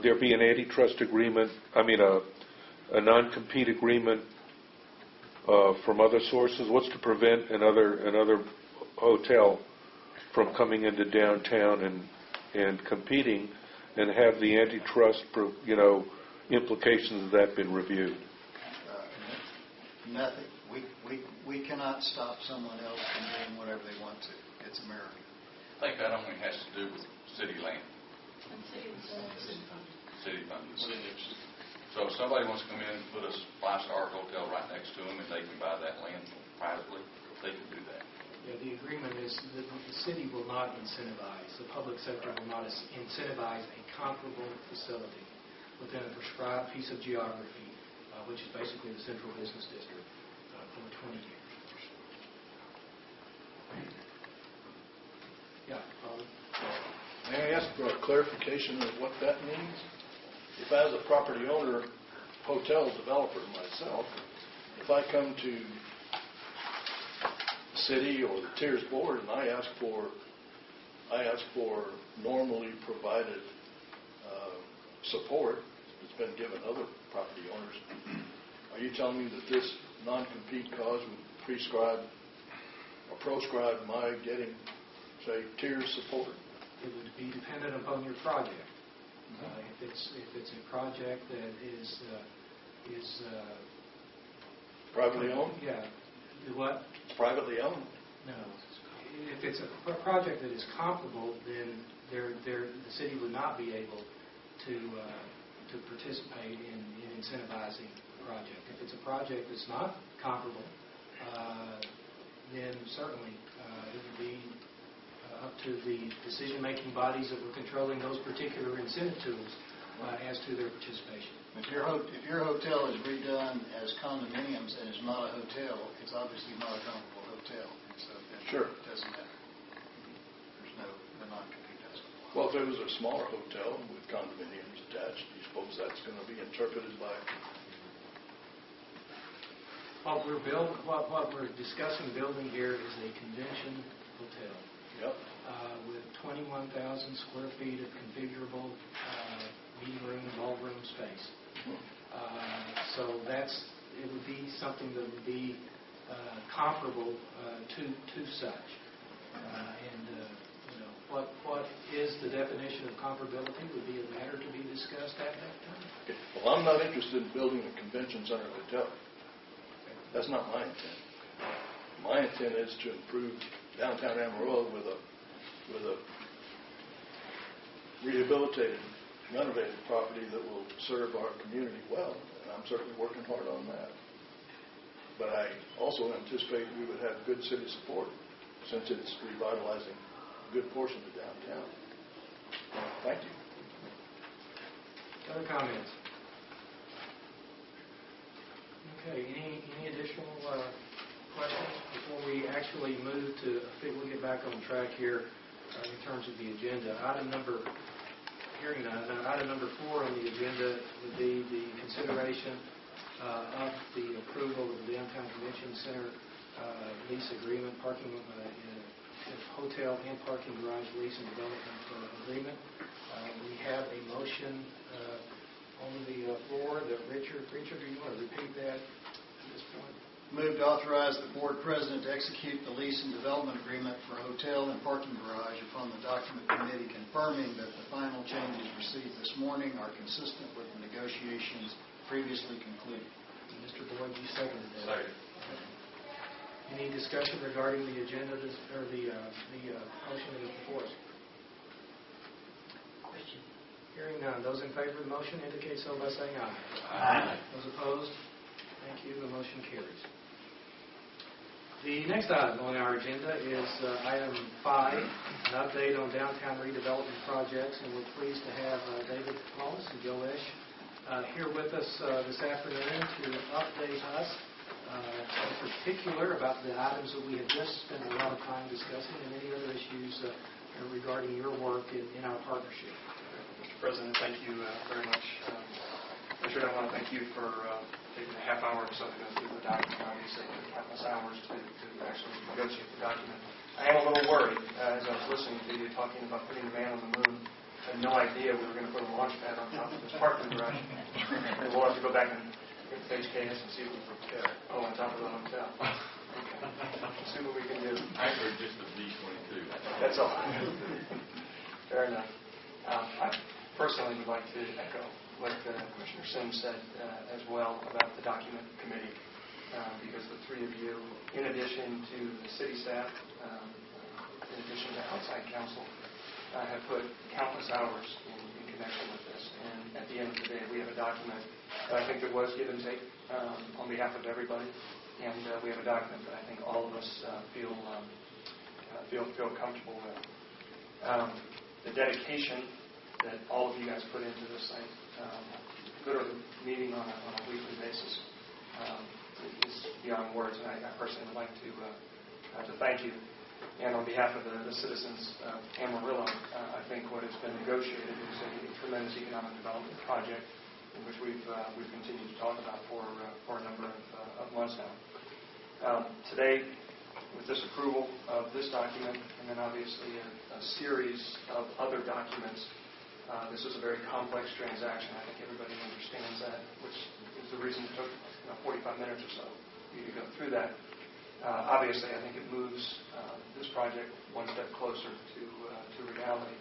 Speaker 8: there be an antitrust agreement, a non-compete agreement from other sources? What's to prevent another hotel from coming into downtown and competing, and have the antitrust, implications of that been reviewed?
Speaker 3: Nothing. We cannot stop someone else from doing whatever they want to. It's America.
Speaker 9: I think that only has to do with city land. City funds. So if somebody wants to come in and put a 5-star hotel right next to them and they can buy that land privately, they can do that.
Speaker 1: Yeah, the agreement is that the city will not incentivize, the public sector will not incentivize a comparable facility within a prescribed piece of geography, which is basically the central business district, for 20 years. Yeah, Father?
Speaker 5: May I ask for a clarification of what that means? If as a property owner, hotel developer myself, if I come to the city or the Tiers Board and I ask for normally provided support that's been given other property owners, are you telling me that this non-compete clause would prescribe or proscribe my getting, say, Tiers support?
Speaker 1: It would be dependent upon your project. If it's a project that is
Speaker 5: Privately owned?
Speaker 1: Yeah. What?
Speaker 5: It's privately owned.
Speaker 1: No. If it's a project that is comparable, then the city would not be able to participate in incentivizing the project. If it's a project that's not comparable, then certainly it would be up to the decision-making bodies that were controlling those particular incentive tools as to their participation.
Speaker 3: If your hotel is redone as condominiums and is not a hotel, it's obviously not a comparable hotel. And so then
Speaker 5: Sure.
Speaker 3: It doesn't matter. The non-compete doesn't apply.
Speaker 5: Well, if it was a smaller hotel with condominiums attached, do you suppose that's going to be interpreted by?
Speaker 1: What we're discussing building here is a convention hotel.
Speaker 5: Yep.
Speaker 1: With 21,000 square feet of configurable meeting room, ballroom space. So it would be something that would be comparable to such. What is the definition of comparability would be a matter to be discussed at that time.
Speaker 5: Okay. Well, I'm not interested in building a convention center hotel. That's not my intent. My intent is to improve downtown Amarillo with a rehabilitated, renovated property that will serve our community well, and I'm certainly working hard on that. But I also anticipate we would have good city support since it's revitalizing a good portion of downtown. Thank you.
Speaker 1: Other comments? Okay, any additional questions before we actually move to, I think we'll get back on track here in terms of the agenda. Item number 4 on the agenda would be the consideration of the approval of the Downtown Convention Center lease agreement, parking hotel and parking garage lease and development agreement. We have a motion on the floor that Richard, do you want to repeat that at this point?
Speaker 3: Move to authorize the board president to execute the lease and development agreement for hotel and parking garage upon the document committee confirming that the final changes received this morning are consistent with the negotiations previously concluded.
Speaker 1: Mr. Boyd, you seconded that.
Speaker 9: Second.
Speaker 1: Any discussion regarding the agenda or the motion that is before us?
Speaker 2: Question.
Speaker 1: Hearing none. Those in favor of the motion indicate so by saying aye.
Speaker 9: Aye.
Speaker 1: Those opposed? Thank you. The motion carries. The next item on our agenda is item 5, an update on downtown redevelopment projects, and we're pleased to have David Wallace and Joe Esch here with us this afternoon to update us in particular about the items that we have just spent a lot of time discussing and any other issues regarding your work in our partnership.
Speaker 10: Mr. President, thank you very much. Richard, I want to thank you for taking a half hour or so to go through the document. Obviously, it took countless hours to actually negotiate the document. I am a little worried as I was listening to you talking about putting the man on the moon. I had no idea we were going to put a launch pad on top of this parking garage. And we'll have to go back and get the HKS and see if we can go on top of the hotel. Okay. See what we can do.
Speaker 9: Actually, just the B-22.
Speaker 10: That's all. Fair enough. I personally would like to echo what Commissioner Sims said as well about the document committee, because the three of you, in addition to the city staff, in addition to outside counsel, have put countless hours in connection with this. And at the end of the day, we have a document that I think there was give and take on behalf of everybody, and we have a document that I think all of us feel comfortable with. The dedication that all of you guys put into this thing, literally meeting on a weekly basis, is beyond words. And I personally would like to thank you. And on behalf of the citizens of Amarillo, I think what has been negotiated is a tremendous economic development project which we've continued to talk about for a number of months now. Today, with this approval of this document, and then obviously a series of other documents, this is a very complex transaction. I think everybody understands that, which is the reason it took 45 minutes or so for you to go through that. Obviously, I think it moves this project one step closer to reality.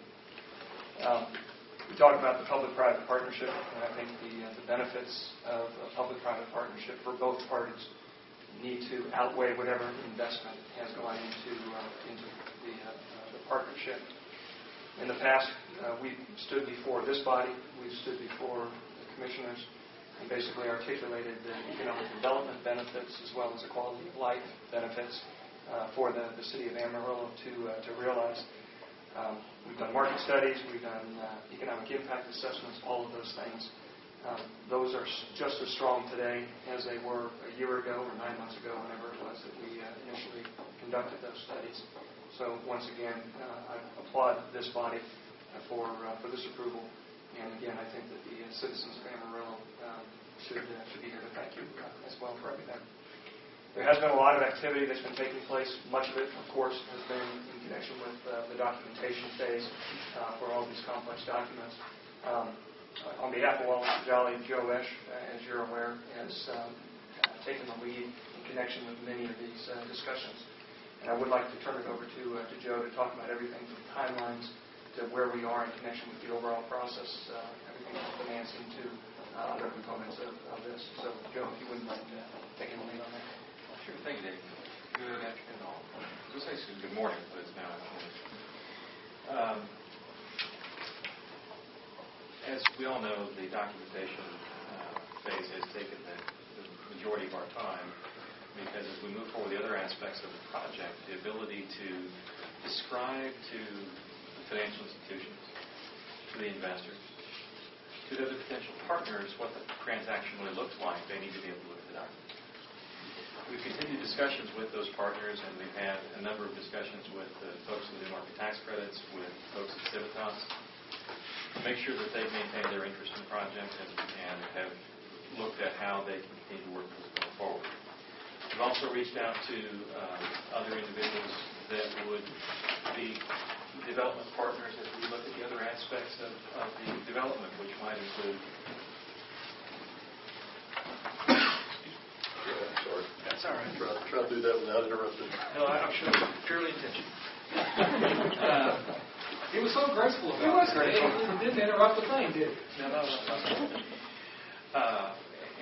Speaker 10: We talked about the public-private partnership, and I think the benefits of a public-private partnership for both parties need to outweigh whatever investment has gone into the partnership. In the past, we've stood before this body, we've stood before the commissioners, and basically articulated the economic development benefits as well as the quality of life benefits for the city of Amarillo to realize. We've done market studies, we've done economic impact assessments, all of those things. Those are just as strong today as they were a year ago or 9 months ago, whenever it was that we initially conducted those studies. So once again, I applaud this body for this approval. And again, I think that the citizens of Amarillo should be here to thank you as well for everything. There has been a lot of activity that's been taking place. Much of it, of course, has been in connection with the documentation phase for all these complex documents. On behalf of Wallace Jolly, Joe Esch, as you're aware, has taken the lead in connection with many of these discussions. And I would like to turn it over to Joe to talk about everything from timelines to where we are in connection with the overall process, everything from financing to other components of this. So, Joe, if you wouldn't mind taking the lead on that.
Speaker 11: Sure. Thank you, Dave. Good afternoon, all. I was going to say good morning, but it's now afternoon. As we all know, the documentation phase has taken the majority of our time because as we move forward with the other aspects of the project, the ability to describe to the financial institutions, to the investors, to the other potential partners what the transaction really looks like, they need to be able to look at the document. We've continued discussions with those partners, and we've had a number of discussions with folks in the market tax credits, with folks at Civitas, to make sure that they've maintained their interest in the project and have looked at how they can continue to work with us going forward. We've also reached out to other individuals that would be development partners as we look at the other aspects of the development, which might include
Speaker 7: Sorry.
Speaker 6: That's all right.
Speaker 7: Try to do that without interrupting.
Speaker 6: No, I'm sure it's purely intentional.
Speaker 1: He was so graceful about it. It didn't interrupt the thing, did it?
Speaker 6: No.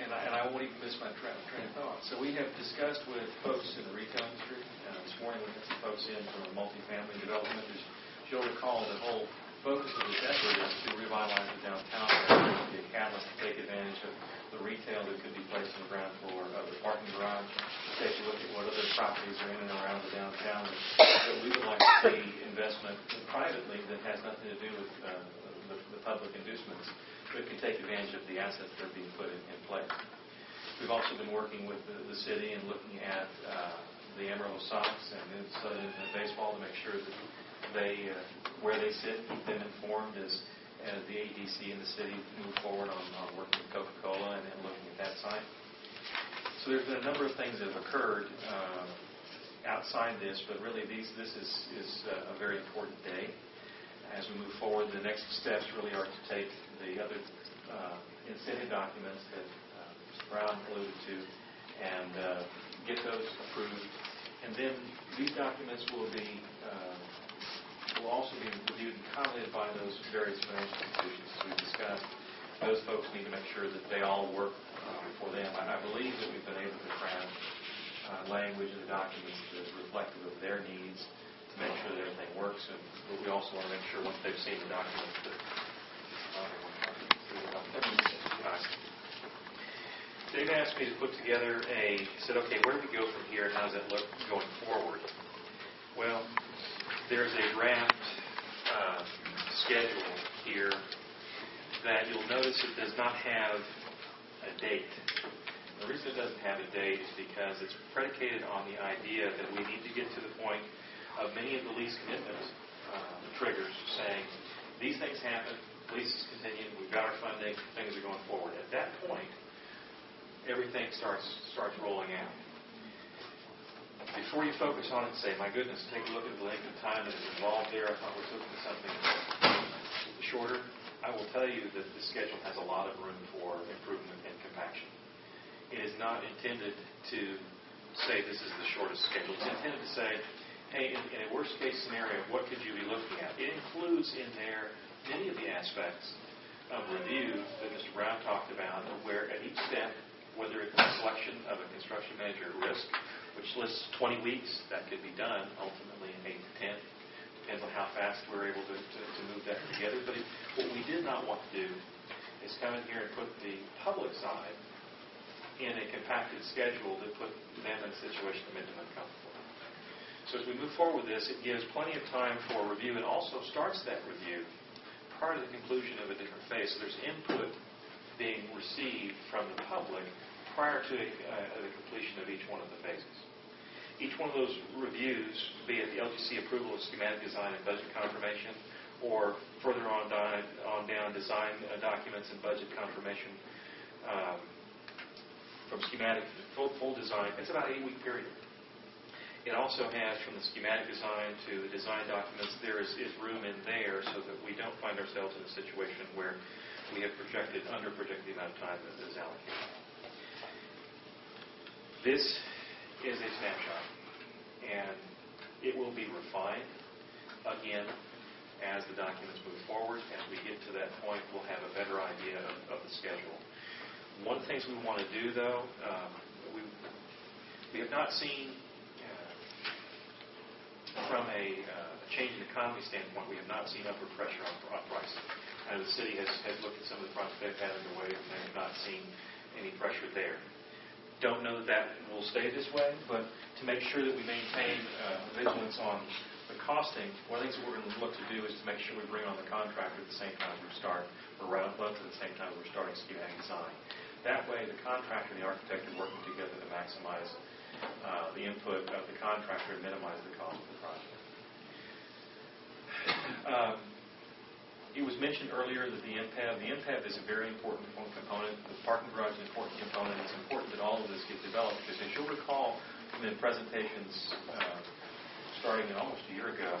Speaker 6: And I won't even miss my train of thought. So we have discussed with folks in the retail industry. This morning we had some folks in from a multifamily development. As you'll recall, the whole focus of this effort is to revitalize the downtown area, to be a catalyst to take advantage of the retail that could be placed on the ground floor of the parking garage, to take a look at what other properties are in and around the downtown that we would like to see investment privately that has nothing to do with the public inducements, but can take advantage of the assets that are being put in place. We've also been working with the city and looking at the Amarillo Sox and Southern baseball to make sure that they, where they sit, keep them informed as the ADC and the city move forward on working with Coca-Cola and looking at that site. So there's been a number of things that have occurred outside this, but really this is a very important day. As we move forward, the next steps really are to take the other incentive documents that Mr. Brown alluded to and get those approved. And then these documents will also be reviewed and commented by those various financial institutions as we've discussed. Those folks need to make sure that they all work for them. I believe that we've been able to craft language in the documents that is reflective of their needs to make sure that everything works. But we also want to make sure once they've seen the documents that Dave asked me to put together said, okay, where do we go from here and how does that look going forward? Well, there's a draft schedule here that you'll notice it does not have a date. The reason it doesn't have a date is because it's predicated on the idea that we need to get to the point of many of the lease commitment triggers saying, these things happen,
Speaker 11: lease is continuing, we've got our funding, things are going forward. At that point, everything starts rolling out. Before you focus on it and say, my goodness, take a look at the length of time that is involved there. I thought we were looking at something shorter. I will tell you that the schedule has a lot of room for improvement and compaction. It is not intended to say this is the shortest schedule. It's intended to say, hey, in a worst-case scenario, what could you be looking at? It includes in there many of the aspects of review that Mr. Brown talked about, where at each step, whether it's the selection of a construction manager at risk, which lists 20 weeks, that could be done ultimately in 8 to 10. Depends on how fast we're able to move that together. But what we did not want to do is come in here and put the public side in a compacted schedule that put them in a situation that made them uncomfortable. So as we move forward with this, it gives plenty of time for review and also starts that review prior to the conclusion of a different phase. So there's input being received from the public prior to the completion of each one of the phases. Each one of those reviews, be it the LGC approval of schematic design and budget confirmation, or further on down design documents and budget confirmation, from schematic to full design, it's about an 8-week period. It also has, from the schematic design to the design documents, there is room in there so that we don't find ourselves in a situation where we have under-projected the amount of time that is allocated. This is a snapshot, and it will be refined again as the documents move forward. As we get to that point, we'll have a better idea of the schedule. One of the things we want to do, though, we have not seen, from a change in economy standpoint, we have not seen upward pressure on pricing. And the city has looked at some of the projects they've had underway, and they have not seen any pressure there. Don't know that will stay this way, but to make sure that we maintain vigilance on the costing, one of the things that we're going to look to do is to make sure we bring on the contractor at the same time we start, or around both at the same time we're starting schematic design. That way, the contractor and the architect are working together to maximize the input of the contractor and minimize the cost of the project. It was mentioned earlier that the MPAV is a very important component. The parking garage is an important component. It's important that all of this get developed because, as you'll recall from the presentations starting almost a year ago,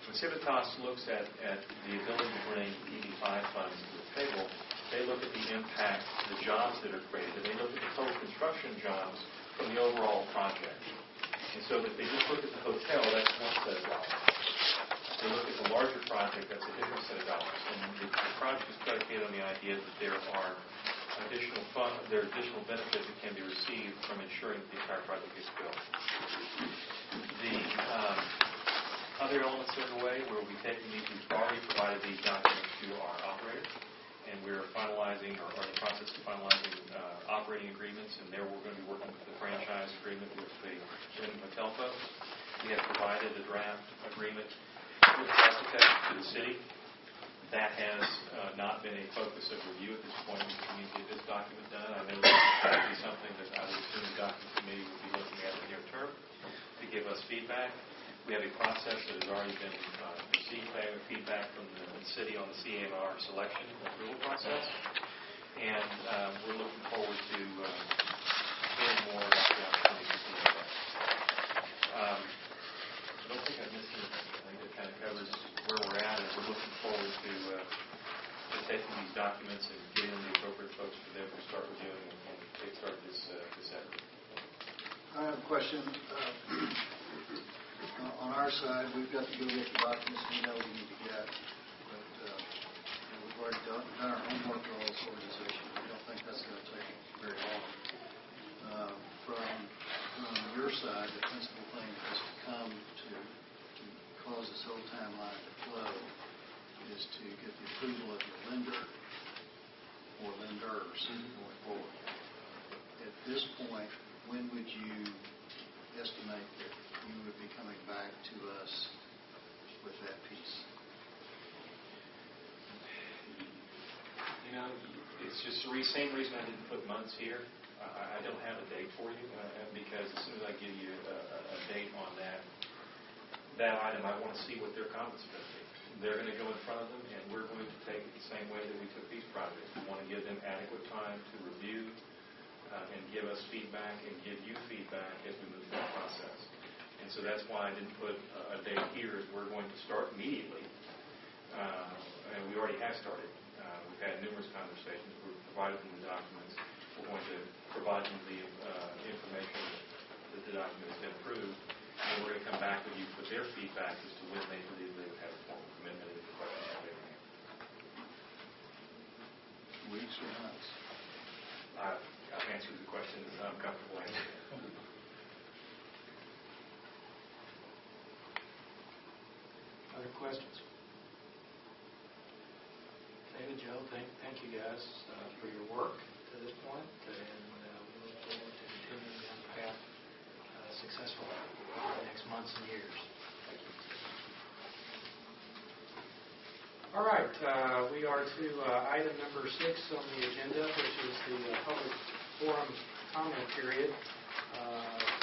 Speaker 11: when Civitas looks at the ability to bring EB5 funds to the table, they look at the impact, the jobs that are created. They look at the total construction jobs from the overall project. And so if they just look at the hotel, that's one set of dollars. They look at the larger project, that's a different set of dollars. And the project is predicated on the idea that there are additional benefits that can be received from ensuring that the entire project gets built. The other elements that are underway, we'll be taking these, we've already provided these documents to our operator, and we're finalizing, or in the process of finalizing operating agreements, and there we're going to be working with the franchise agreement with the Wyndham Hotel folks. We have provided a draft agreement with the architect to the city. That has not been a focus of review at this point. We need to get this document done. I know that would be something that I would assume the document committee would be looking at in the near term to give us feedback. We have a process that has already been received feedback from the city on the CMR selection and approval process. And we're looking forward to hearing more about the opportunity to see that. I don't think I've missed anything. I think that kind of covers where we're at, and we're looking forward to taking these documents and getting them the appropriate folks for them to start reviewing and kickstart this effort.
Speaker 3: I have a question. On our side, we've got to go get the documents we know we need to get, but we've already done our homework on this organization. We don't think that's going to take very long. From your side, the principal thing has to come to cause this whole timeline to flow is to get the approval of your lender or lenders going forward. At this point, when would you estimate that you would be coming back to us with that piece?
Speaker 11: You know, it's just the same reason I didn't put months here. I don't have a date for you because as soon as I give you a date on that item, I want to see what their comments are going to be. they're going to go in front of them, and we're going to take it the same way that we took these projects. We want to give them adequate time to review and give us feedback and give you feedback as we move through the process. And so that's why I didn't put a date here. We're going to start immediately, and we already have started. We've had numerous conversations. We've provided them the documents. We're going to provide them the information that the document has been approved, and we're going to come back with you with their feedback as to when they believe they would have a formal commitment and the questions that they have.
Speaker 3: Weeks or months?
Speaker 11: I've answered the question that I'm comfortable answering.
Speaker 1: Other questions? David, Joe, thank you guys for your work to this point, and we look forward to continuing down the path successfully over the next months and years. Thank you. All right, we are to item number 6 on the agenda, which is the public forum comment period.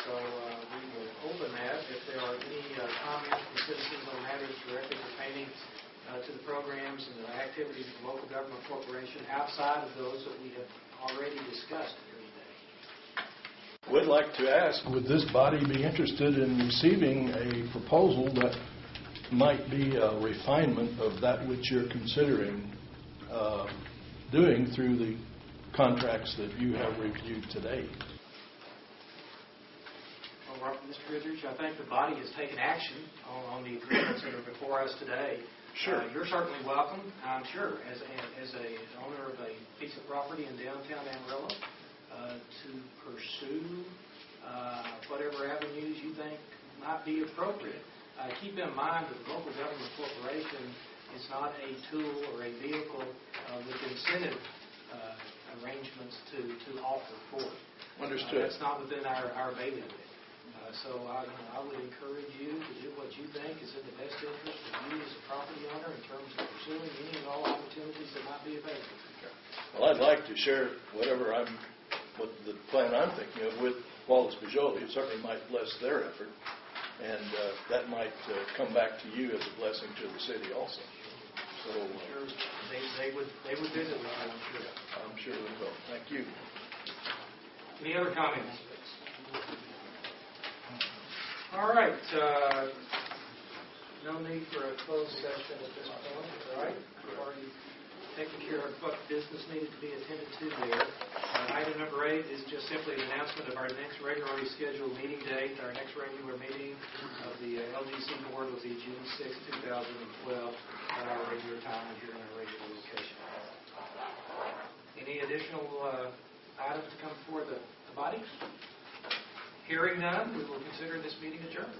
Speaker 1: So we will open that. If there are any comments from citizens on matters directly pertaining to the programs and the activities of the local government corporation outside of those that we have already discussed here today.
Speaker 5: Would like to ask, would this body be interested in receiving a proposal that might be a refinement of that which you're considering doing through the contracts that you have reviewed today?
Speaker 1: Well, Mr. Richards, I think the body has taken action on the agreements that are before us today.
Speaker 5: Sure.
Speaker 1: You're certainly welcome, I'm sure, as a owner of a piece of property in downtown Amarillo, to pursue whatever avenues you think might be appropriate. Keep in mind that the local government corporation is not a tool or a vehicle with incentive arrangements to offer for it.
Speaker 5: Understood.
Speaker 1: That's not within our bailiwick. So I would encourage you to do what you think is in the best interest of you as a property owner in terms of pursuing any and all opportunities that might be available.
Speaker 5: Well, I'd like to share what the plan I'm thinking of with Wallace Bajoli. It certainly might bless their effort, and that might come back to you as a blessing to the city also. So
Speaker 1: sure, they would visit with you, I'm sure.
Speaker 5: I'm sure they will. Thank you.
Speaker 1: Any other comments? All right. No need for a closed session at this point. All right. We've already taken care of what business needed to be attended to there. Item number 8 is just simply an announcement of our next regularly scheduled meeting date. Our next regular meeting of the LGC Board will be June 6, 2012, at our regular time here in our regular location. Any additional items to come before the body? Hearing none, we will consider this meeting adjourned.